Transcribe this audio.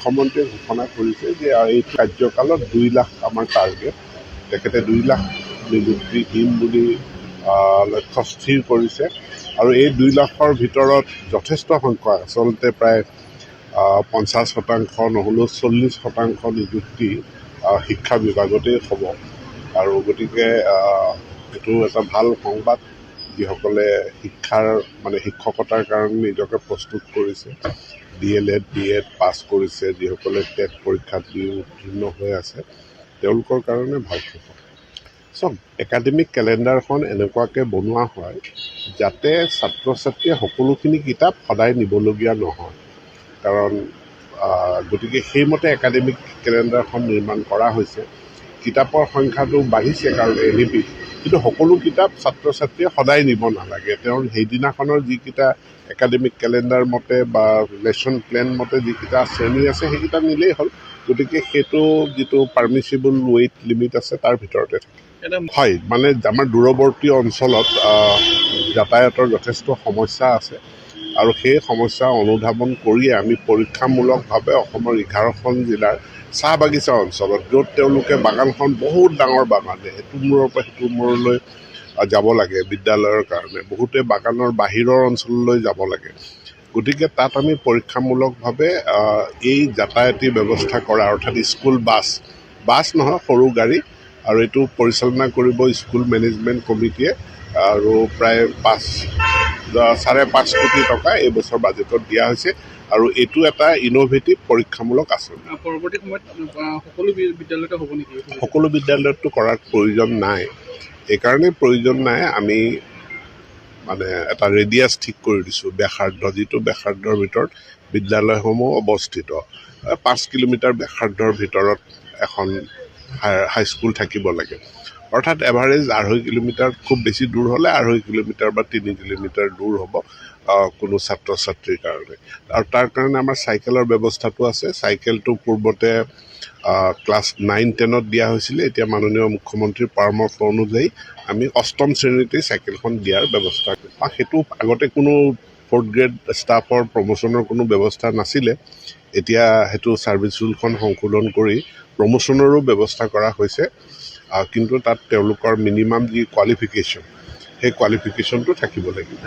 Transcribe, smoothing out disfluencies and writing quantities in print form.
মুখ্যমন্ত্ৰীয়ে ঘোষণা কৰিছে যে এই কাৰ্যকালত 2 লাখ আমাৰ টাৰ্গেট, তেখেতে 2 লাখ নিযুক্তি দিম বুলি লক্ষ্য স্থিৰ কৰিছে। আৰু এই 2 লাখৰ ভিতৰত যথেষ্ট সংখ্যক, আচলতে প্ৰায় 50% নহ'লেও 40% নিযুক্তি শিক্ষা বিভাগতেই হ'ব। আৰু গতিকে এইটো এটা ভাল সংবাদ, যিসকলে শিক্ষকতাৰ কাৰণে নিজকে প্ৰস্তুত কৰিছে, DLED BEd পাছ কৰিছে, যিসকলে টেট পৰীক্ষাত দি উত্তীৰ্ণ হৈ আছে, তেওঁলোকৰ কাৰণে ভাল খবৰ। চব একাডেমিক কেলেণ্ডাৰখন এনেকুৱাকৈ বনোৱা হয় যাতে ছাত্ৰ ছাত্ৰীয়ে সকলোখিনি কিতাপ সদায় নিবলগীয়া নহয়। কাৰণ গতিকে সেইমতে একাডেমিক কেলেণ্ডাৰখন নিৰ্মাণ কৰা হৈছে। কিতাপৰ সংখ্যাটো বাঢ়িছে কাৰণ NEP, কিন্তু সকলো কিতাপ ছাত্ৰ ছাত্ৰীয়ে সদায় নিব নালাগে। তেওঁৰ সেইদিনাখনৰ যিকেইটা একাডেমিক কেলেণ্ডাৰ মতে বা লেচন প্লেন মতে যিকেইটা শ্ৰেণী আছে সেইকেইটা নিলেই হ'ল। গতিকে সেইটো যিটো পাৰ্মিচিবল ৱেইট লিমিট আছে তাৰ ভিতৰতে থাকে। হয়, মানে আমাৰ দূৰৱৰ্তী অঞ্চলত যাতায়াতৰ যথেষ্ট সমস্যা আছে, আৰু সেই সমস্যা অনুধাৱন কৰিয়ে আমি পৰীক্ষামূলকভাৱে অসমৰ 11খন জিলাৰ চাহ বাগিচা অঞ্চলত, য'ত তেওঁলোকে বাগানখন বহুত ডাঙৰ বাগান, সেইটো মূৰৰ পৰা সিটো মূৰলৈ যাব লাগে বিদ্যালয়ৰ কাৰণে, বহুতে বাগানৰ বাহিৰৰ অঞ্চললৈ যাব লাগে। গতিকে তাত আমি পৰীক্ষামূলকভাৱে এই যাতায়াতী ব্যৱস্থা কৰা, অৰ্থাৎ স্কুল বাছ নহয়, সৰু গাড়ী, আৰু এইটো পৰিচালনা কৰিব স্কুল মেনেজমেণ্ট কমিটিয়ে, আৰু প্ৰায় 5.5 কোটি টকা এই বছৰ বাজেটত দিয়া হৈছে। আৰু এইটো এটা ইন'ভেটিভ পৰীক্ষামূলক আঁচনি। পৰৱৰ্তী সময়ত সকলো বিদ্যালয়তে হ'ব নেকি? সকলো বিদ্যালয়ততো কৰাৰ প্ৰয়োজন নাই। এইকাৰণেই প্ৰয়োজন নাই, আমি মানে এটা ৰেডিয়াছ ঠিক কৰি দিছোঁ, ব্যাসাৰ্ধ, যিটো ব্যাসাৰ্ধৰ ভিতৰত বিদ্যালয়সমূহ অৱস্থিত। 5 কিলোমিটাৰ ব্যাসাৰ্ধৰ ভিতৰত এখন হাইস্কুল থাকিব লাগে। অৰ্থাৎ এভাৰেজ 2.5 কিলোমিটাৰ, খুব বেছি দূৰ হ'লে 2.5 কিলোমিটাৰ বা 3 কিলোমিটাৰ দূৰ হ'ব কোনো ছাত্ৰ ছাত্ৰীৰ কাৰণে। আৰু তাৰ কাৰণে আমাৰ চাইকেলৰ ব্যৱস্থাটো আছে। চাইকেলটো পূৰ্বতে ক্লাছ 9-10ত দিয়া হৈছিলে, এতিয়া মাননীয় মুখ্যমন্ত্ৰীৰ পৰামৰ্শ অনুযায়ী আমি 8ম শ্ৰেণীতেই চাইকেলখন দিয়াৰ ব্যৱস্থা কৰিম। সেইটো আগতে কোনো 4th গ্ৰেড ষ্টাফৰ প্ৰমোচনৰ কোনো ব্যৱস্থা নাছিলে, এতিয়া সেইটো ছাৰ্ভিচ ৰুলখন সংশোধন কৰি প্ৰমোচনৰো ব্যৱস্থা কৰা হৈছে। কিন্তু তাত তেওঁলোকৰ মিনিমাম যি কোৱালিফিকেশ্যন, সেই কোৱালিফিকেশ্যনটো থাকিব লাগিব।